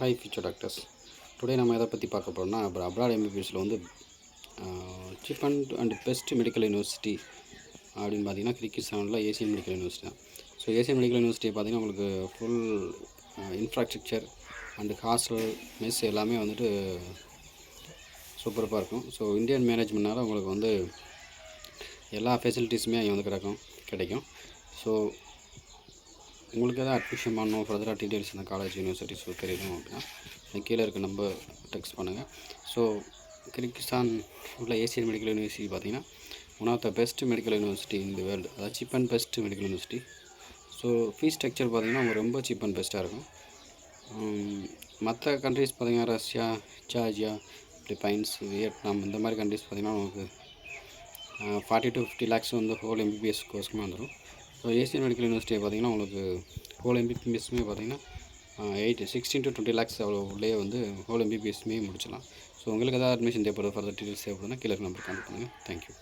Hi future doctors. Today நம்ம எதை பற்றி பார்க்க போகிறோம்னா, அப்புறம் அப்ராட் எம்பிபிஎஸ்சில் வந்து cheap and best medical university அப்படின்னு பார்த்தீங்கன்னா கிர்கிஸ்தானில் ஏசியன் மெடிக்கல் யூனிவர்சிட்டி தான். ஸோ ஏசியன் மெடிக்கல் யூனிவர்சிட்டி பார்த்திங்கன்னா உங்களுக்கு full infrastructure and hostel mess எல்லாமே வந்துட்டு சூப்பராக இருக்கும். ஸோ இந்தியன் மேனேஜ்மெண்ட்னால உங்களுக்கு வந்து எல்லா ஃபெசிலிட்டிஸுமே அங்கே வந்து கிடைக்கும். ஸோ உங்களுக்கு எதாவது அட்மிஷன் பண்ணணும், ஃபர்தராக டீட்டெயில்ஸ் இந்த காலேஜ் யூனிவர்சிட்டிஸ் தெரியணும் அப்படின்னா கீழே இருக்க நம்பர் டெக்ஸ்ட் பண்ணுங்கள். ஸோ கிர்கிஸ்தான் உள்ள ஏசியன் மெடிக்கல் யூனிவர்சிட்டி பார்த்திங்கன்னா one of the best medical university in the world, அதாவது cheap and best medical university. So fees structure பார்த்திங்கன்னா அவங்க ரொம்ப சீப் அண்ட் பெஸ்ட்டாக இருக்கும். மற்ற கண்ட்ரிஸ் பார்த்திங்கன்னா ரஷ்யா, ஜார்ஜியா, பிலிப்பைன்ஸ், வியட்நாம் இந்த மாதிரி கண்ட்ரிஸ் பார்த்திங்கன்னா உங்களுக்கு 40 to 50 lakhs வந்து ஹோல் எம்பிபிஎஸ் கோர்ஸ்க்குமே வந்துடும். ஸோ ஏசியன் மெடிக்கல் யூனிவர்சிட்டியை பார்த்திங்கன்னா உங்களுக்கு ஹோல் எம்பிபிஎஸ்மே பார்த்திங்கன்னா 16 to 20 lakhs அவ்வளோ உள்ளே வந்து ஹோல் எம்பிபிஎஸ்மே முடிச்சிடலாம். ஸோ உங்களுக்கு எதாவது அட்மிஷன் தேவைப்படுது, ஃபர்தர் டீட்டெயில்ஸ் தேவைப்படுதுன்னா கீழே நம்பர் கான்டாக்ட் பண்ணுங்கள். தேங்க்யூ.